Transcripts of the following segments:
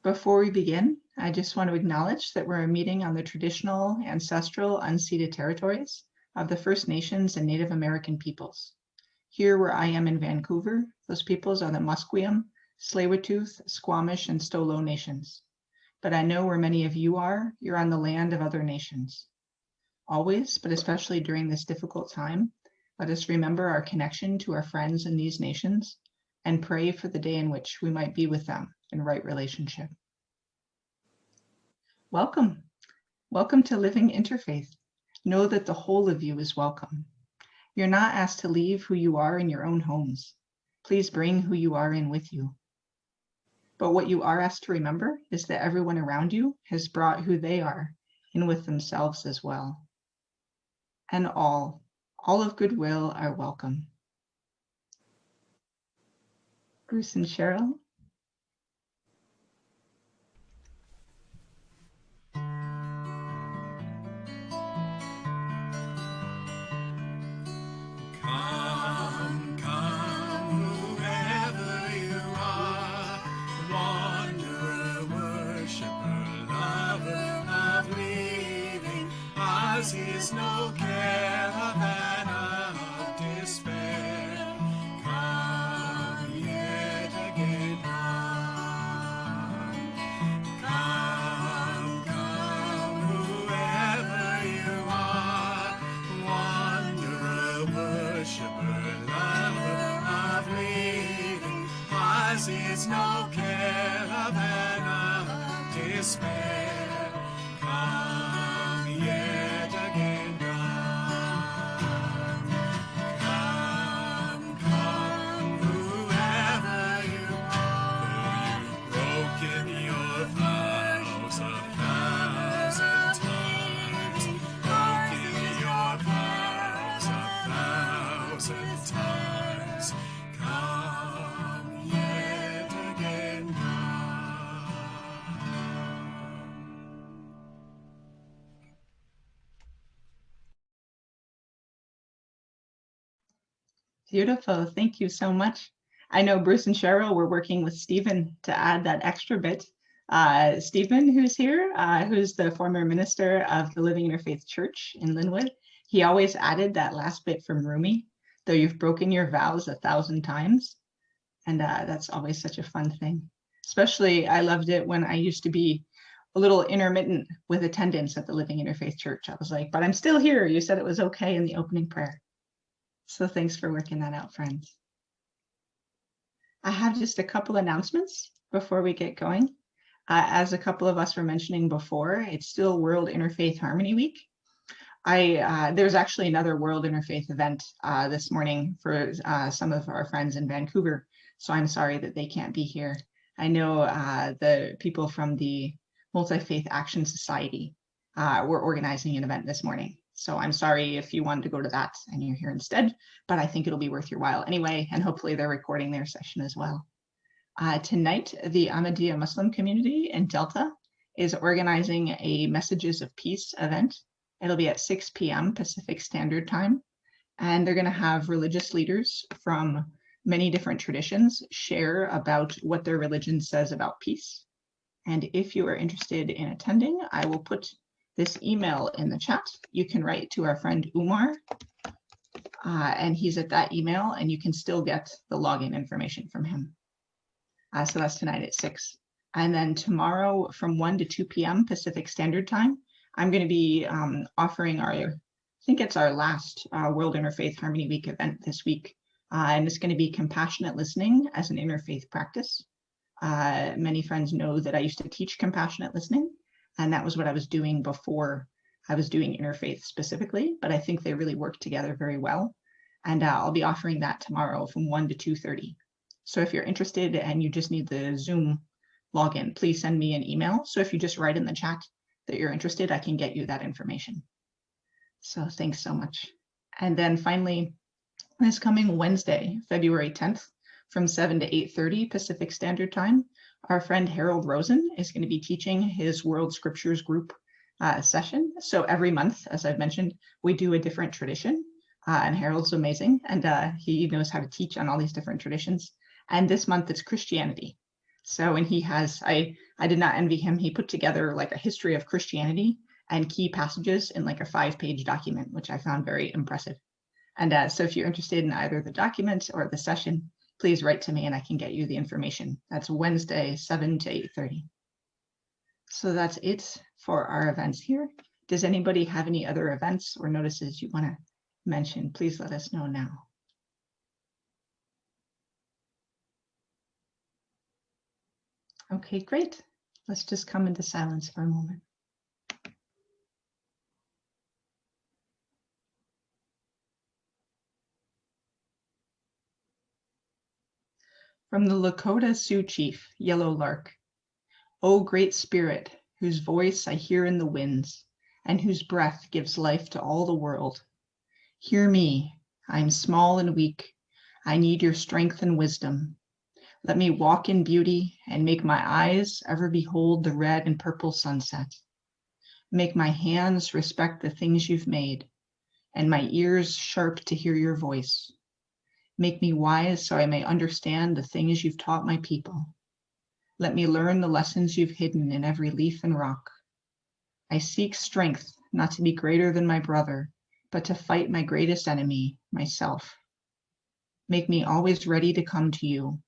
Before we begin, I just want to acknowledge that we're meeting on the traditional, ancestral, unceded territories of the First Nations and Native American peoples. Here where I am in Vancouver, those peoples are the Musqueam, Tsleil-Waututh, Squamish, and Stolo nations. But I know where many of you are, you're on the land of other nations. Always, but especially during this difficult time, let us remember our connection to our friends in these nations and pray for the day in which we might be with them in right relationship. Welcome. Welcome to Living Interfaith. Know that the whole of you is welcome. You're not asked to leave who you are in your own homes. Please bring who you are in with you. But what you are asked to remember is that everyone around you has brought who they are in with themselves as well. And all of goodwill are welcome. Bruce and Cheryl. Is no caravan of despair. Come yet again, come, whoever you are, wanderer, worshiper, lover of leaving. Ours is no caravan of despair. Come yet again, come, whoever you are, though you've broken your vows 1,000 times, broken your vows 1,000 times, come yet again, Beautiful. Thank you so much. I know Bruce and Cheryl were working with Stephen to add that extra bit. Stephen, who's here, who's the former minister of the Living Interfaith Church in Linwood, he always added that last bit from Rumi, though you've broken your vows 1,000 times. And that's always such a fun thing. Especially, I loved it when I used to be a little intermittent with attendance at the Living Interfaith Church. I was like, but I'm still here. You said it was okay in the opening prayer. So thanks for working that out, friends. I have just a couple announcements before we get going. As a couple of us were mentioning before, it's still World Interfaith Harmony Week. There's actually another World Interfaith event this morning for some of our friends in Vancouver, so I'm sorry that they can't be here. I know the people from the Multi-Faith Action Society were organizing an event this morning. So I'm sorry if you wanted to go to that and you're here instead, but I think it'll be worth your while anyway, and hopefully they're recording their session as well. Tonight, the Ahmadiyya Muslim community in Delta is organizing a Messages of Peace event. It'll be at 6 p.m. Pacific Standard Time, and they're going to have religious leaders from many different traditions share about what their religion says about peace. And if you are interested in attending, I will put this email in the chat. You can write to our friend Umar, and he's at that email, and you can still get the login information from him. So that's tonight at 6. And then tomorrow from 1 to 2 p.m. Pacific Standard Time, I'm going to be offering I think it's our last World Interfaith Harmony Week event this week. And it's going to be compassionate listening as an interfaith practice. Many friends know that I used to teach compassionate listening, and that was what I was doing before I was doing interfaith specifically, but I think they really work together very well. And I'll be offering that tomorrow from 1 to 2:30. So if you're interested and you just need the Zoom login, please send me an email. So if you just write in the chat that you're interested, I can get you that information. So thanks so much. And then finally, this coming Wednesday, February 10th, from 7 to 8:30 Pacific Standard Time, our friend Harold Rosen is going to be teaching his World Scriptures Group session. So every month, as I've mentioned, we do a different tradition, and Harold's amazing, and he knows how to teach on all these different traditions. And this month it's Christianity. So, and he has, I did not envy him. He put together like a history of Christianity and key passages in like a 5-page document, which I found very impressive. And so if you're interested in either the document or the session, please write to me and I can get you the information. That's Wednesday, 7 to 8:30. So that's it for our events here. Does anybody have any other events or notices you want to mention? Please let us know now. Okay, great. Let's just come into silence for a moment. From the Lakota Sioux chief, Yellow Lark, O great spirit, whose voice I hear in the winds, and whose breath gives life to all the world. Hear me, I am small and weak. I need your strength and wisdom. Let me walk in beauty and make my eyes ever behold the red and purple sunset. Make my hands respect the things you've made, and my ears sharp to hear your voice. Make me wise so I may understand the things you've taught my people. Let me learn the lessons you've hidden in every leaf and rock. I seek strength not to be greater than my brother, but to fight my greatest enemy, myself. Make me always ready to come to you,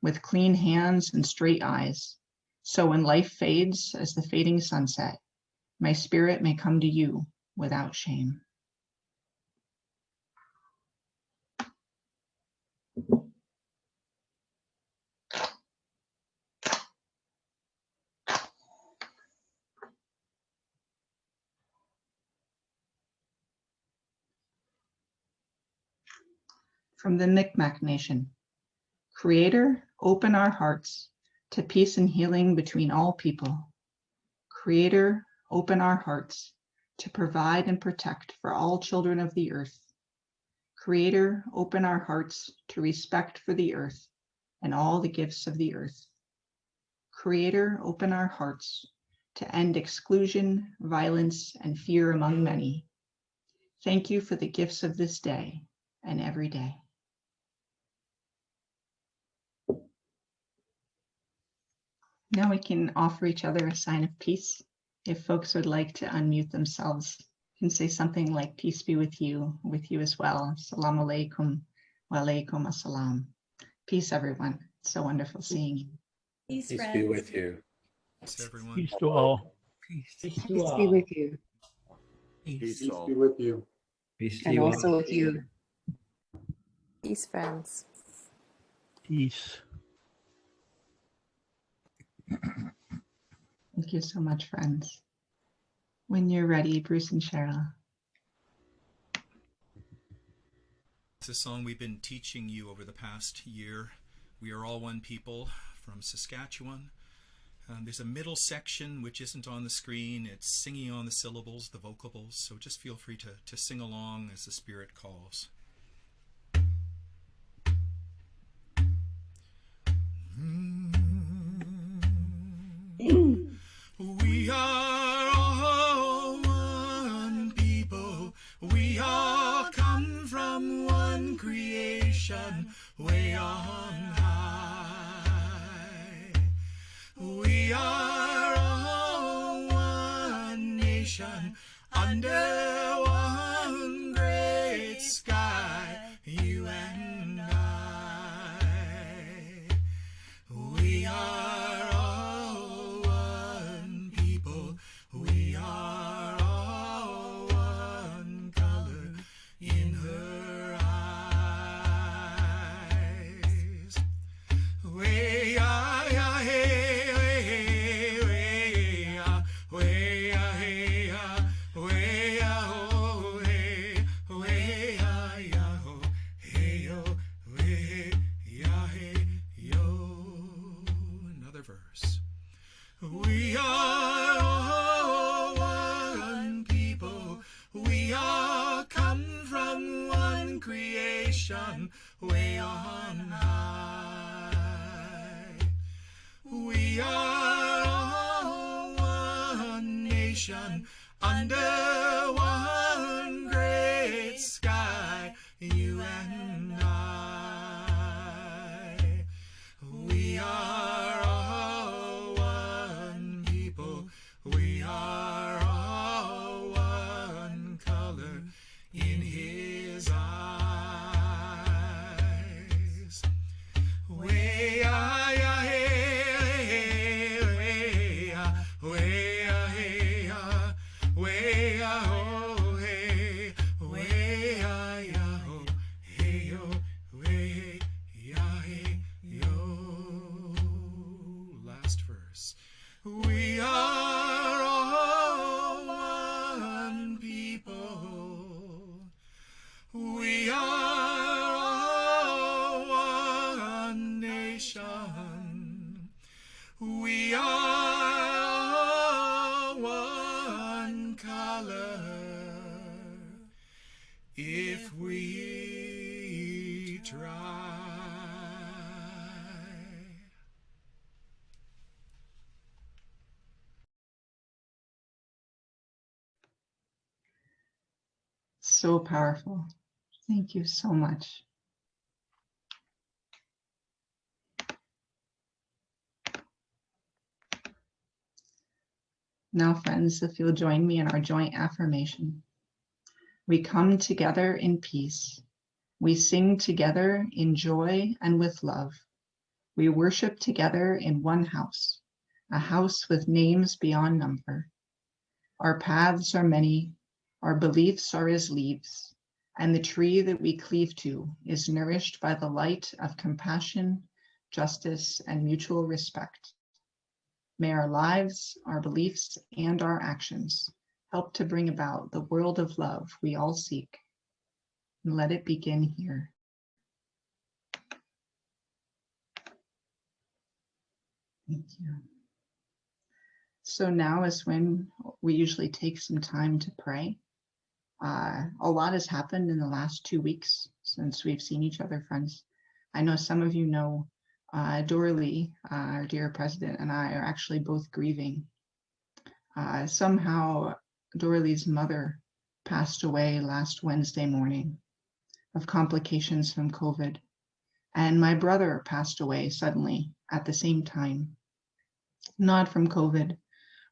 with clean hands and straight eyes, so when life fades as the fading sunset, my spirit may come to you without shame. From the Micmac Nation, Creator, open our hearts to peace and healing between all people. Creator, open our hearts to provide and protect for all children of the earth. Creator, open our hearts to respect for the earth and all the gifts of the earth. Creator, open our hearts to end exclusion, violence, and fear among many. Thank you for the gifts of this day and every day. Now we can offer each other a sign of peace. If folks would like to unmute themselves, you can say something like, peace be with you as well. Assalamu alaikum wa alaikum assalam. Peace, everyone. It's so wonderful seeing you. Peace, Peace friends. be with you. Peace, everyone. Peace to all. Peace to Peace all. be with you, Peace Peace all. be with you. Peace to and you also all. with you. Peace, friends. Peace. Thank you so much, friends. When you're ready, Bruce and Cheryl. It's a song we've been teaching you over the past year. We are all one people from Saskatchewan. There's a middle section which isn't on the screen. It's singing on the syllables, the vocables. So just feel free to sing along as the Spirit calls. We are all one people. We all come from one creation way on high. We are all one nation under one great sky, you and I. We are all one people. We are all one color in her eyes. Way hey, way way hey, way oh hey, way oh hey oh way hey yo. Another verse. We are all one people. We all come from one creation way on high. We are all one nation under one great sky, you and I. We are all We are all one people. We are all one nation. We are all one color. If we try. So powerful. Thank you so much. Now, friends, if you'll join me in our joint affirmation. We come together in peace. We sing together in joy and with love. We worship together in one house, a house with names beyond number. Our paths are many, our beliefs are as leaves, and the tree that we cleave to is nourished by the light of compassion, justice, and mutual respect. May our lives, our beliefs, and our actions help to bring about the world of love we all seek. And let it begin here. Thank you. So now is when we usually take some time to pray. A lot has happened in the last 2 weeks since we've seen each other, friends. I know some of you know Dorley, our dear president, and I are actually both grieving. Somehow Dorley's mother passed away last Wednesday morning of complications from COVID, and my brother passed away suddenly at the same time, not from COVID.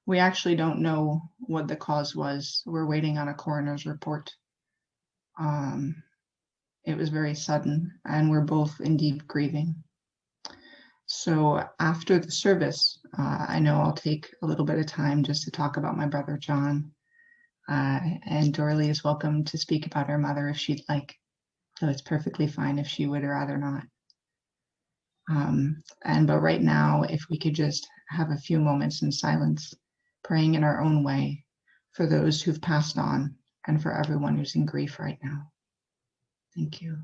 We actually don't know what the cause was. We're waiting on a coroner's report. It was very sudden, and we're both indeed grieving. So after the service, I know I'll take a little bit of time just to talk about my brother, John. And Dorley is welcome to speak about her mother if she'd like. So it's perfectly fine if she would rather not. But right now, if we could just have a few moments in silence, praying in our own way for those who've passed on and for everyone who's in grief right now. Thank you.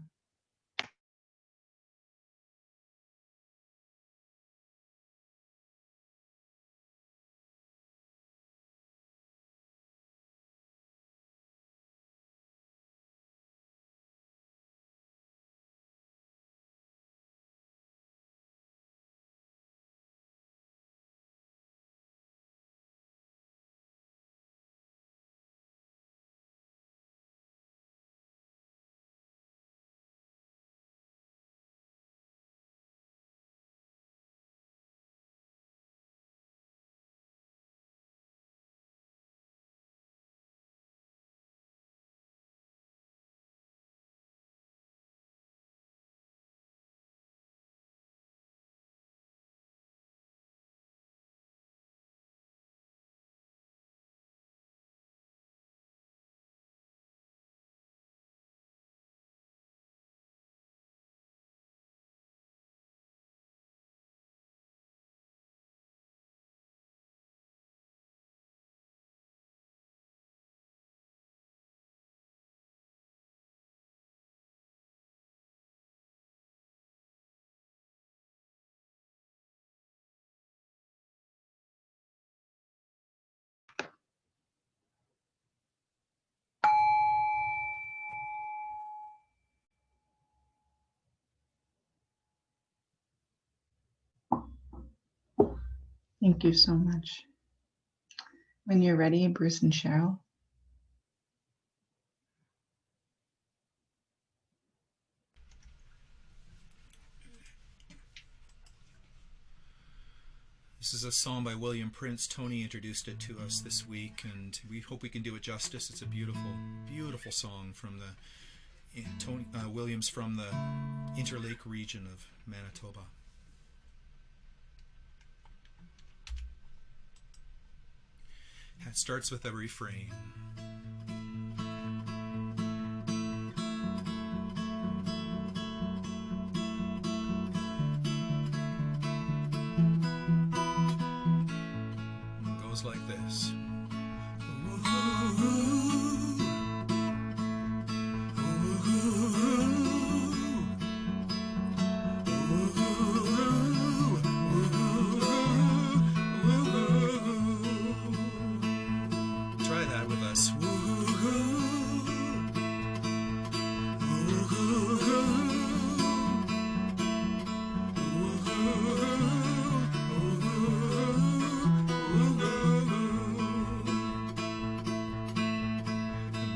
Thank you so much. When you're ready, Bruce and Cheryl. This is a song by William Prince. Tony introduced it to us this week, and we hope we can do it justice. It's a beautiful, beautiful song from Williams from the Interlake region of Manitoba. It starts with a refrain. goes like this. Try that with us.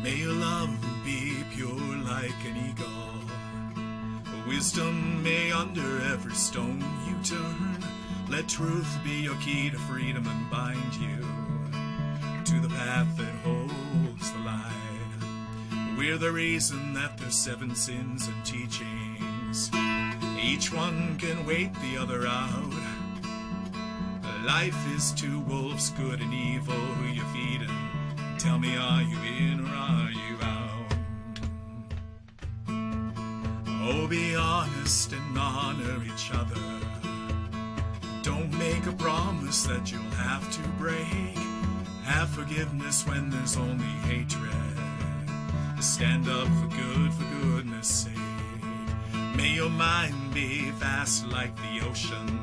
May your love be pure like an eagle. Wisdom may under every stone you turn. Let truth be your key to freedom and bind you to the path that holds the light. We're the reason that there's 7 sins and teachings. Each one can wait the other out. Life is 2 wolves, good and evil, who you feeding? Tell me, are you in or are you out? Oh, be honest and honor each other. Don't make a promise that you'll have to break. Have forgiveness when there's only hatred. Stand up for goodness sake. May your mind be vast like the ocean.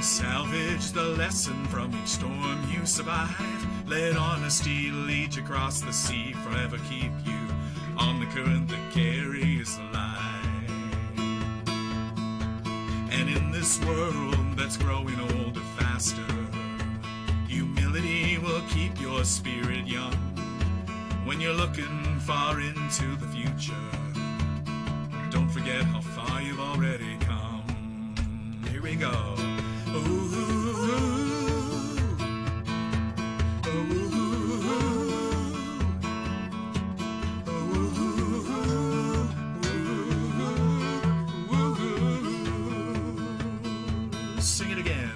Salvage the lesson from each storm you survive. Let honesty lead you across the sea. Forever keep you on the current that carries the light. And in this world that's growing older faster, humility will keep your spirit young. When you're looking far into the future, don't forget how far you've already come. Here we go. Sing it again.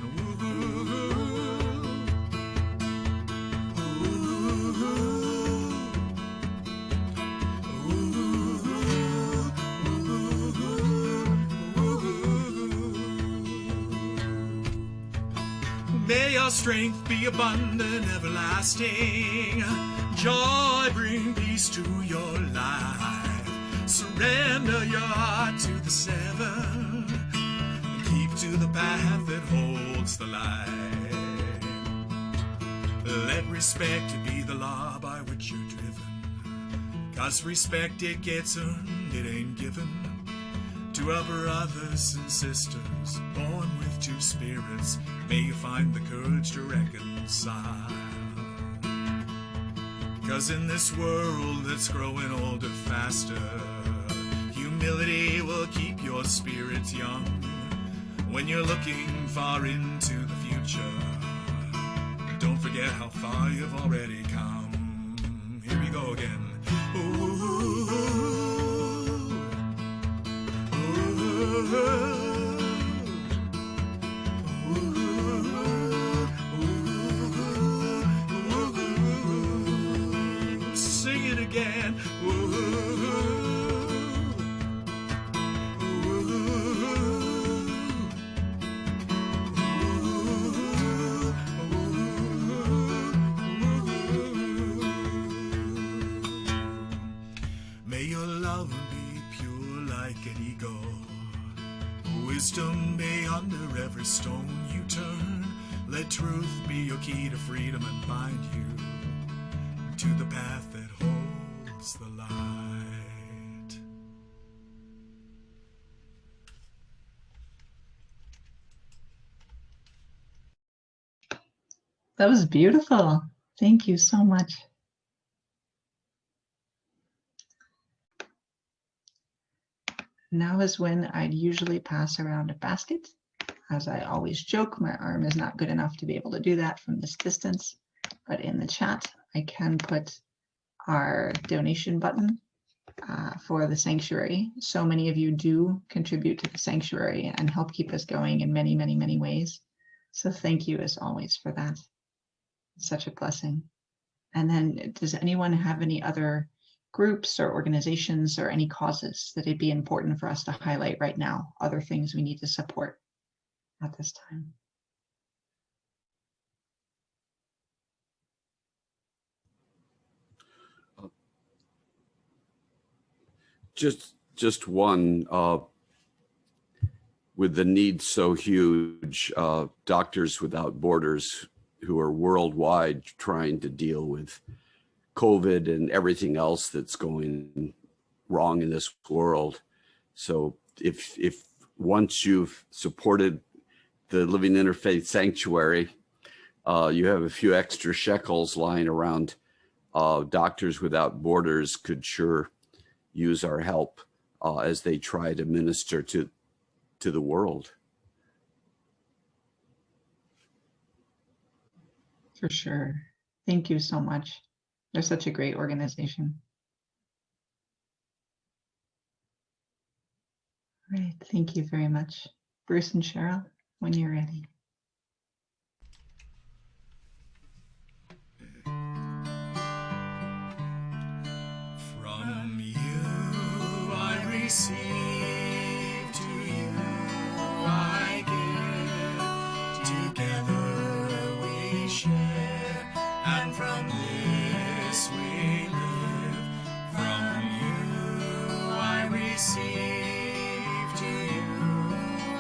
May your strength be abundant, everlasting. Joy bring peace to your life. Surrender your heart to the 7. Keep to the path that holds the light. Let respect be the law by which you're driven. 'Cause respect, it gets earned, it ain't given. To our brothers and sisters, born with 2 spirits, may you find the courage to reconcile. 'Cause in this world that's growing older faster, humility will keep your spirits young. When you're looking far into the future, don't forget how far you've already come. Here we go again. Sing it again. May your love be pure like an eagle. Wisdom may under every stone you turn. Let truth be your key to freedom and bind you to the path that holds the light. That was beautiful. Thank you so much. Now is when I'd usually pass around a basket. As I always joke, my arm is not good enough to be able to do that from this distance, but in the chat, I can put our donation button for the sanctuary. So many of you do contribute to the sanctuary and help keep us going in many, many, many ways. So thank you as always for that. It's such a blessing. And then does anyone have any other groups or organizations or any causes that it'd be important for us to highlight right now, other things we need to support at this time? Just one, with the need so huge, Doctors Without Borders, who are worldwide trying to deal with COVID and everything else that's going wrong in this world. So if once you've supported the Living Interfaith Sanctuary, you have a few extra shekels lying around, Doctors Without Borders could sure use our help as they try to minister to the world. For sure. Thank you so much. They're such a great organization. All right, thank you very much. Bruce and Cheryl, when you're ready. From you I receive, to you I give, together we share, and from this we live. From you I receive, to you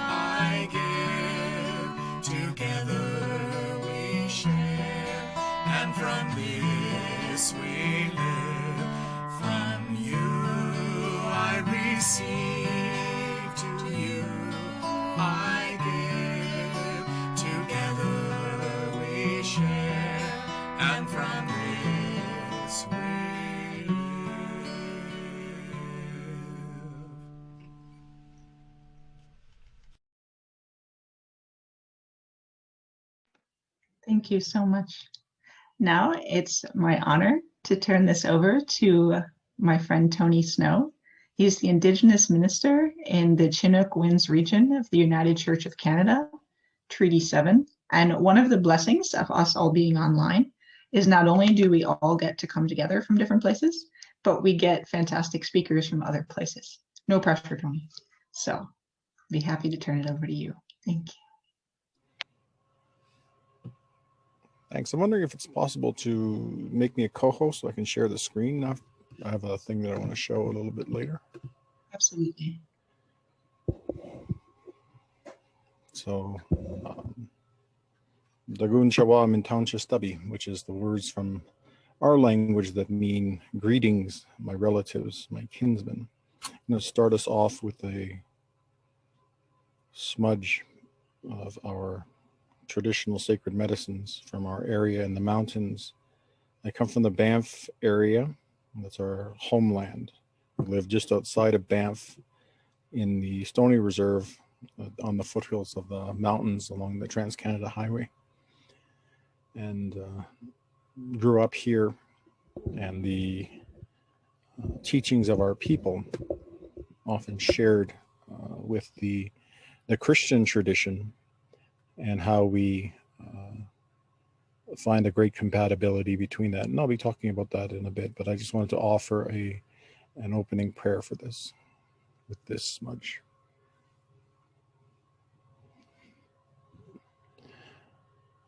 I give, together we share, and from this we live. From you I receive, to you I give, together we share, and from this we live. Thank you so much. Now it's my honor to turn this over to my friend Tony Snow. He's the Indigenous Minister in the Chinook Winds Region of the United Church of Canada, Treaty 7. And one of the blessings of us all being online is not only do we all get to come together from different places, but we get fantastic speakers from other places. No pressure, Tony. So be happy to turn it over to you. Thank you. Thanks. I'm wondering if it's possible to make me a co-host so I can share the screen. I have a thing that I want to show a little bit later. Absolutely. So, Dagun Shawa Mintauncha Stubby, which is the words from our language that mean greetings, my relatives, my kinsmen. I'm going to start us off with a smudge of our traditional sacred medicines from our area in the mountains. I come from the Banff area. That's our homeland. We live just outside of Banff in the Stony Reserve on the foothills of the mountains along the Trans-Canada Highway. And grew up here, and the teachings of our people often shared with the Christian tradition, and how we find a great compatibility between that. And I'll be talking about that in a bit, but I just wanted to offer an opening prayer for this, with this smudge.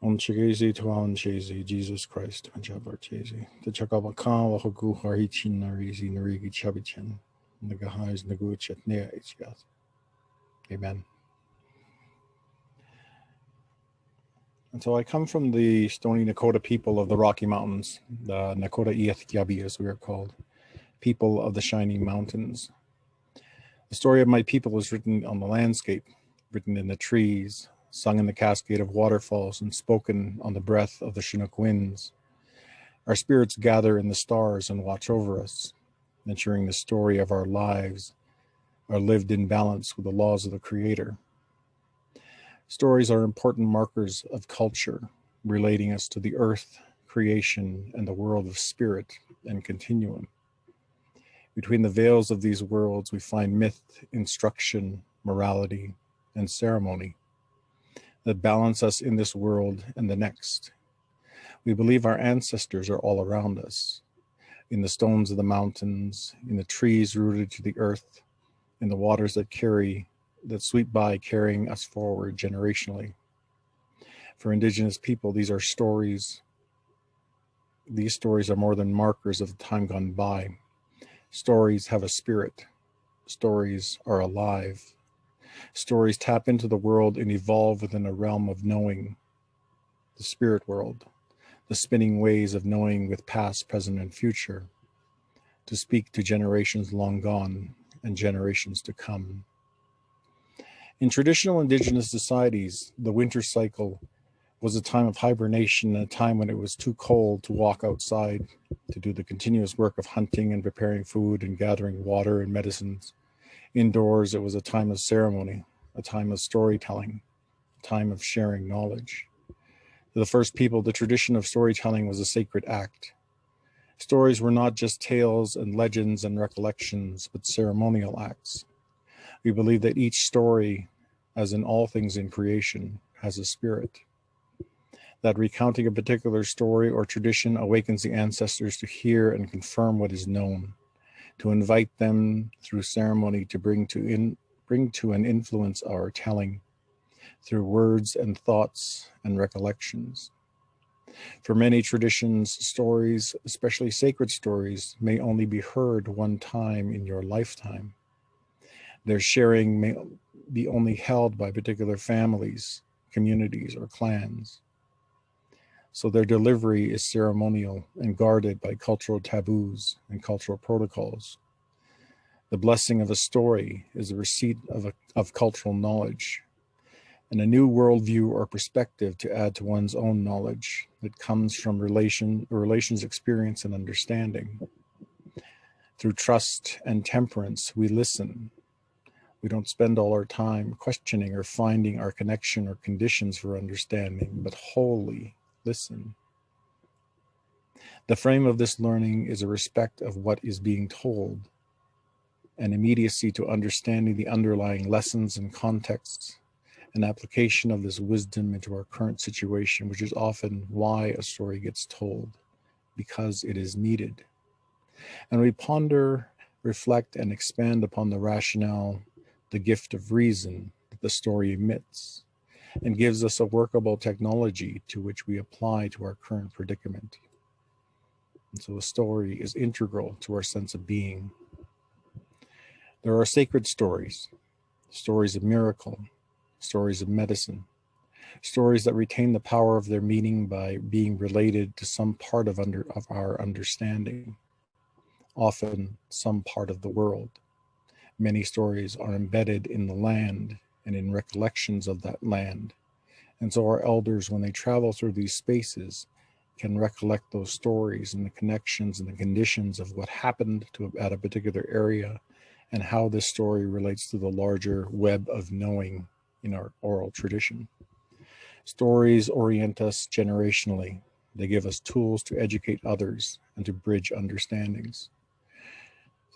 Om Chigezi to Om Chezi, Jesus Christ, Majabar Chezi, the Chakabakan, Wahogu, Harichin, Narizi, Narigi Chabichin, Nagahais, Naguchet, Nea Ichiat. Amen. And so I come from the Stoney Nakoda people of the Rocky Mountains, the Nakoda Iethyabi, as we are called, people of the Shining Mountains. The story of my people is written on the landscape, written in the trees, sung in the cascade of waterfalls, and spoken on the breath of the Chinook winds. Our spirits gather in the stars and watch over us, ensuring the story of our lives are lived in balance with the laws of the Creator. Stories are important markers of culture, relating us to the earth, creation, and the world of spirit and continuum. Between the veils of these worlds, we find myth, instruction, morality, and ceremony that balance us in this world and the next. We believe our ancestors are all around us, in the stones of the mountains, in the trees rooted to the earth, in the waters that sweep by, carrying us forward generationally. For Indigenous people, these are stories. These stories are more than markers of the time gone by. Stories have a spirit, stories are alive. Stories tap into the world and evolve within a realm of knowing, the spirit world, the spinning ways of knowing with past, present, and future, to speak to generations long gone and generations to come. In traditional Indigenous societies, the winter cycle was a time of hibernation, a time when it was too cold to walk outside, to do the continuous work of hunting and preparing food and gathering water and medicines. Indoors, it was a time of ceremony, a time of storytelling, a time of sharing knowledge. To the first people, the tradition of storytelling was a sacred act. Stories were not just tales and legends and recollections, but ceremonial acts. We believe that each story, as in all things in creation, has a spirit. That recounting a particular story or tradition awakens the ancestors to hear and confirm what is known, to invite them through ceremony to bring to and influence our telling through words and thoughts and recollections. For many traditions, stories, especially sacred stories, may only be heard one time in your lifetime. Their sharing may be only held by particular families, communities, or clans. So their delivery is ceremonial and guarded by cultural taboos and cultural protocols. The blessing of a story is a receipt of cultural knowledge and a new worldview or perspective to add to one's own knowledge that comes from relations, experience, and understanding. Through trust and temperance, we listen. We don't spend all our time questioning or finding our connection or conditions for understanding, but wholly listen. The frame of this learning is a respect of what is being told, an immediacy to understanding the underlying lessons and contexts, an application of this wisdom into our current situation, which is often why a story gets told, because it is needed. And we ponder, reflect, and expand upon the rationale, the gift of reason that the story emits, and gives us a workable technology to which we apply to our current predicament. And so a story is integral to our sense of being. There are sacred stories, stories of miracle, stories of medicine, stories that retain the power of their meaning by being related to some part of our understanding, often some part of the world. Many stories are embedded in the land and in recollections of that land. And so our elders, when they travel through these spaces, can recollect those stories and the connections and the conditions of what happened at a particular area and how this story relates to the larger web of knowing in our oral tradition. Stories orient us generationally. They give us tools to educate others and to bridge understandings.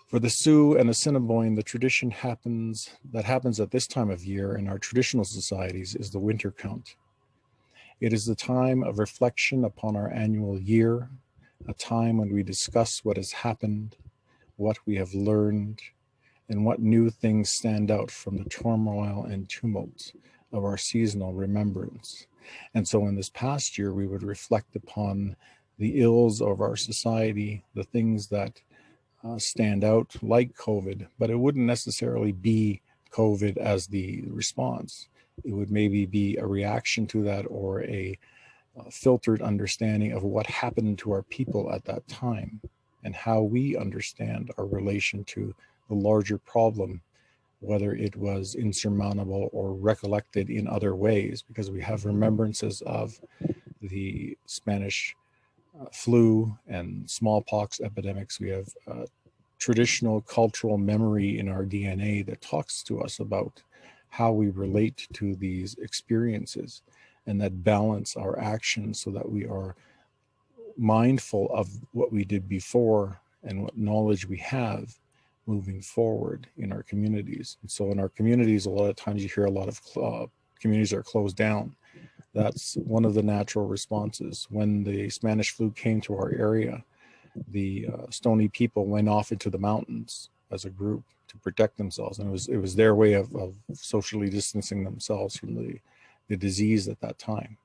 For the Sioux and Assiniboine, the tradition that happens at this time of year in our traditional societies is the winter count. It is the time of reflection upon our annual year, a time when we discuss what has happened, what we have learned, and what new things stand out from the turmoil and tumult of our seasonal remembrance. And so in this past year, we would reflect upon the ills of our society, the things that stand out like COVID, but it wouldn't necessarily be COVID as the response. It would maybe be a reaction to that or a filtered understanding of what happened to our people at that time and how we understand our relation to the larger problem, whether it was insurmountable or recollected in other ways, because we have remembrances of the Spanish flu and smallpox epidemics. We have traditional cultural memory in our DNA that talks to us about how we relate to these experiences and that balance our actions so that we are mindful of what we did before and what knowledge we have moving forward in our communities. And so in our communities, a lot of times you hear a lot of communities are closed down. That's one of the natural responses. When the Spanish flu came to our area, the Stoney people went off into the mountains as a group to protect themselves. And it was their way of socially distancing themselves from the disease at that time.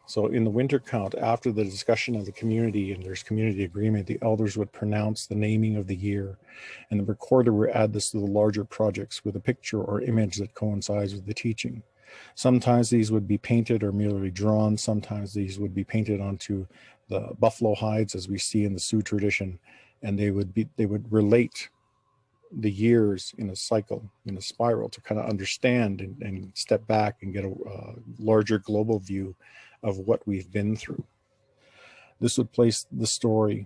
So in the winter count, after the discussion of the community and there's community agreement, the elders would pronounce the naming of the year, and the recorder would add this to the larger projects with a picture or image that coincides with the teaching. Sometimes these would be painted or merely drawn. Sometimes these would be painted onto the buffalo hides, as we see in the Sioux tradition, and they would relate the years in a cycle, in a spiral, to kind of understand and step back and get a larger global view of what we've been through. This would place the story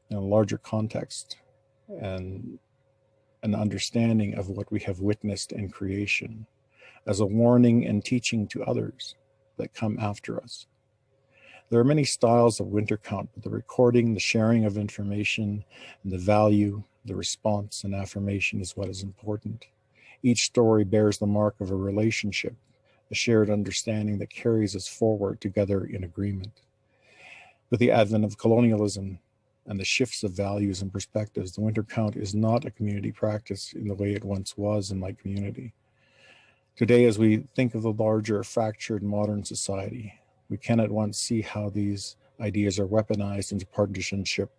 in a larger context and an understanding of what we have witnessed in creation as a warning and teaching to others that come after us. There are many styles of winter count, but the recording, the sharing of information, and the value, the response and affirmation is what is important. Each story bears the mark of a relationship, a shared understanding that carries us forward together in agreement. With the advent of colonialism and the shifts of values and perspectives, the winter count is not a community practice in the way it once was in my community. Today, as we think of the larger fractured modern society, we can at once see how these ideas are weaponized into partisanship,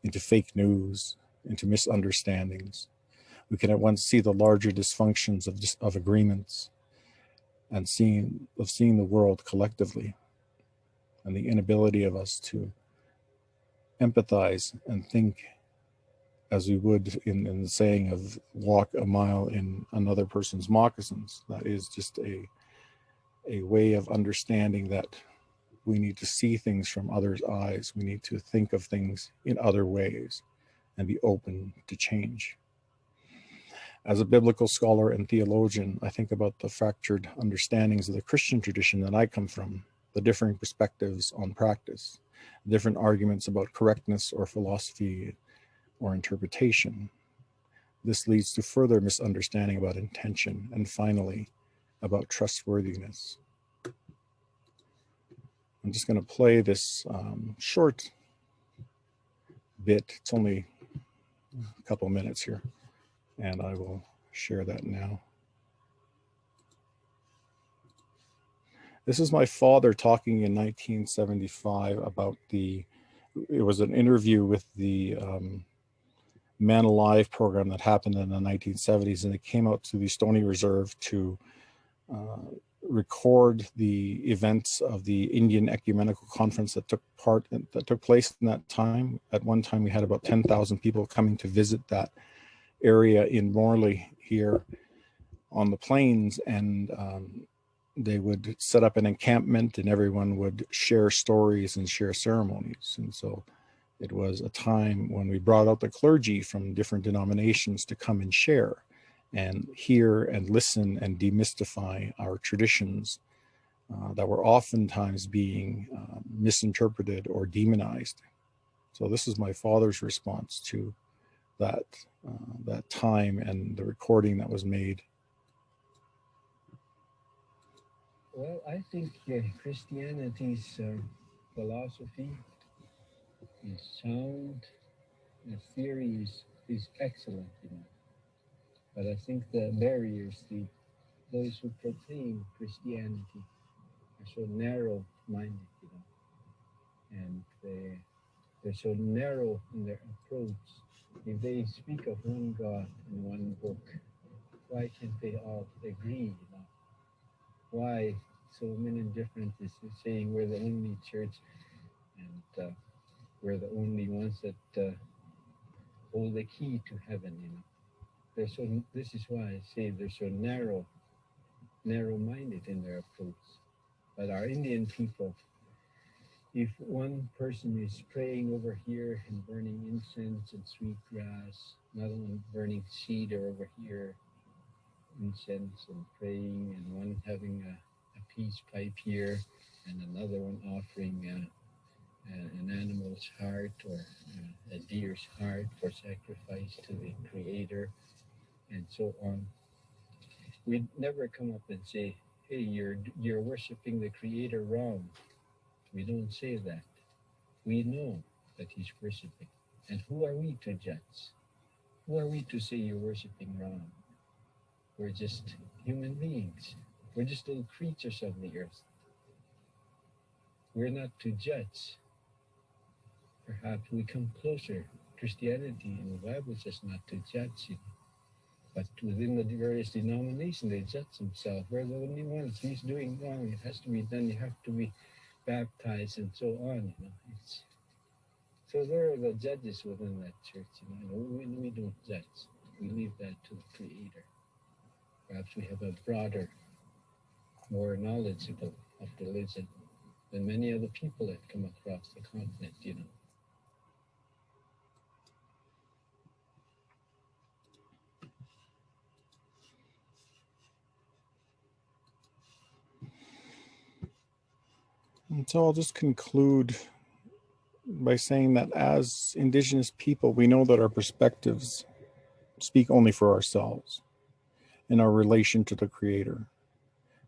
into fake news, into misunderstandings. We can at once see the larger dysfunctions of agreements and seeing the world collectively, and the inability of us to empathize and think as we would in the saying of walk a mile in another person's moccasins. That is just a way of understanding that we need to see things from others' eyes. We need to think of things in other ways and be open to change. As a biblical scholar and theologian, I think about the fractured understandings of the Christian tradition that I come from, the differing perspectives on practice, different arguments about correctness or philosophy or interpretation. This leads to further misunderstanding about intention, and finally, about trustworthiness. I'm just going to play this short bit. It's only a couple minutes here, and I will share that now. This is my father talking in 1975 about it was an interview with the Man Alive program that happened in the 1970s, and they came out to the Stony Reserve to record the events of the Indian Ecumenical Conference that took place in that time. At one time, we had about 10,000 people coming to visit that area in Morley here on the plains, and they would set up an encampment, and everyone would share stories and share ceremonies. And so it was a time when we brought out the clergy from different denominations to come and share and hear and listen and demystify our traditions that were oftentimes being misinterpreted or demonized. So this is my father's response to that time and the recording that was made. Well, I think Christianity's philosophy is sound, the theory is excellent, But I think the barriers, those who proclaim Christianity are so narrow-minded, and they're so narrow in their approach. If they speak of one God in one book, why can't they all agree, Why so many different is saying we're the only church and we're the only ones that hold the key to heaven, This is why I say they're so narrow-minded in their approach. But our Indian people, if one person is praying over here and burning incense and sweetgrass, another one burning cedar over here, incense and praying, and one having a peace pipe here, and another one offering an animal's heart or a deer's heart for sacrifice to the Creator, and so on. We'd never come up and say, hey, you're worshiping the Creator wrong. We don't say that. We know that he's worshiping. And who are we to judge? Who are we to say you're worshiping wrong? We're just human beings. We're just little creatures of the earth. we're not to judge. Perhaps we come closer. Christianity in the Bible says not to judge, you know. But within the various denominations, they judge themselves. We're the only ones. He's doing wrong. It has to be done. You have to be baptized and so on. You know, so there are the judges within that church. You know, we don't judge. We leave that to the Creator. Perhaps we have a broader, more knowledgeable of religion than many other people that come across the continent. You know. And so I'll just conclude by saying that as Indigenous people, we know that our perspectives speak only for ourselves in our relation to the Creator,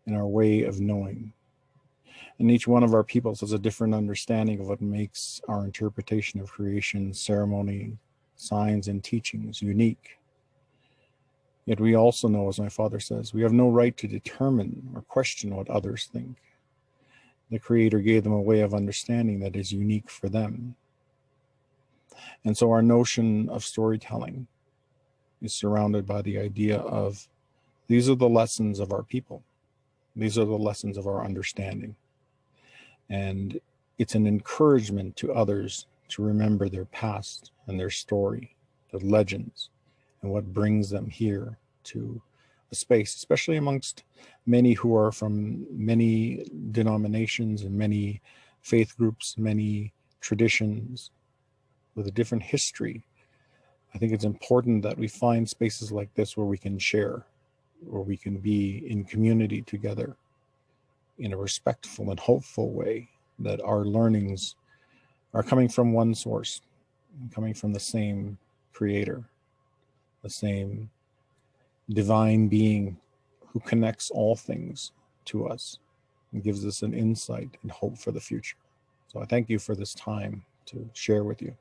in our way of knowing. And each one of our peoples has a different understanding of what makes our interpretation of creation, ceremony, signs, and teachings unique. Yet we also know, as my father says, we have no right to determine or question what others think. The Creator gave them a way of understanding that is unique for them. And so our notion of storytelling is surrounded by the idea of these are the lessons of our people. These are the lessons of our understanding. And it's an encouragement to others to remember their past and their story, their legends, and what brings them here to a space, especially amongst many who are from many denominations and many faith groups, many traditions with a different history. I think it's important that we find spaces like this where we can share, where we can be in community together in a respectful and hopeful way, that our learnings are coming from one source, coming from the same Creator, the same divine being who connects all things to us and gives us an insight and hope for the future. So I thank you for this time to share with you.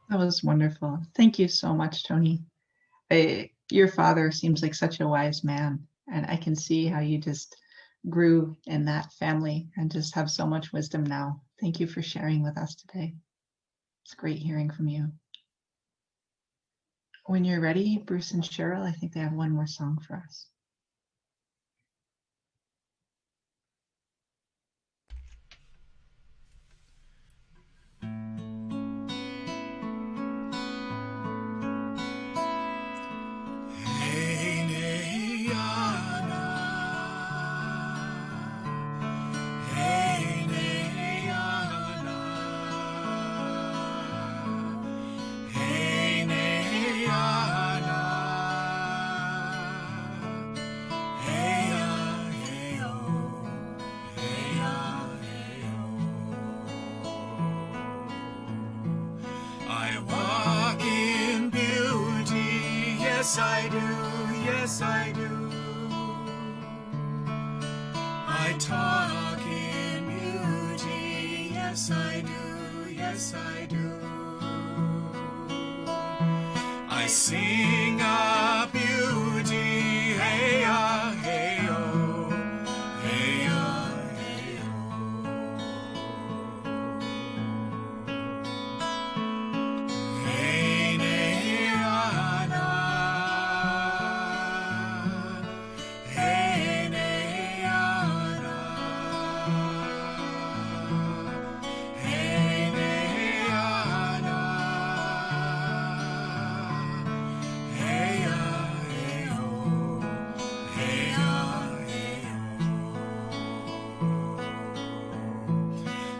That was wonderful. Thank you so much, Tony. Your father seems like such a wise man, and I can see how you just grew in that family and just have so much wisdom now. Thank you for sharing with us today. It's great hearing from you. When you're ready, Bruce and Cheryl, I think they have one more song for us. Yes, I do. Yes, I do. I talk in beauty. Yes, I do. Yes, I do. I sing a beauty. Hey, hey, oh. Hey, hey, oh. Hey, nay, ana. Hey, nay, ana. Hey, nay, ana. Hey, hey, oh. Hey, hey, oh.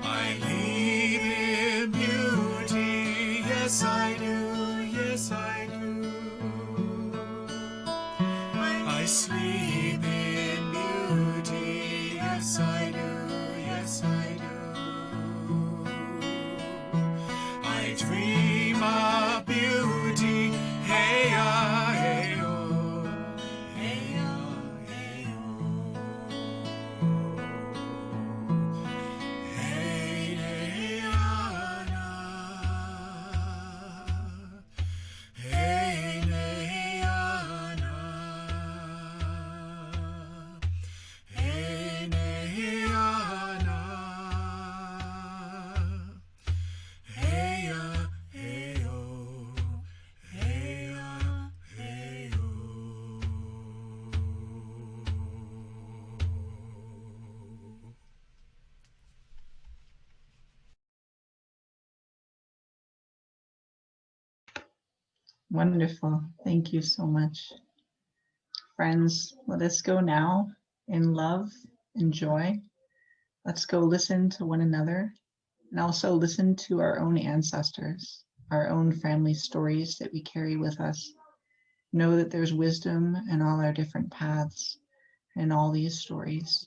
I live in beauty. Yes, I do. Yes, I do. I sleep in beauty. Yes, I do. Yes, I do. I dream of beauty. Hey, hey, oh. Hey, hey, oh. Hey, hey, ana. Hey, hey, Wonderful. Thank you so much. Friends, let us go now in love and joy. Let's go listen to one another and also listen to our own ancestors, our own family stories that we carry with us. Know that there's wisdom in all our different paths and all these stories.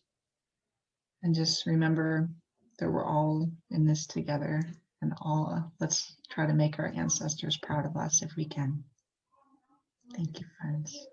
And just remember that we're all in this together, and let's try to make our ancestors proud of us if we can. Thank you, friends.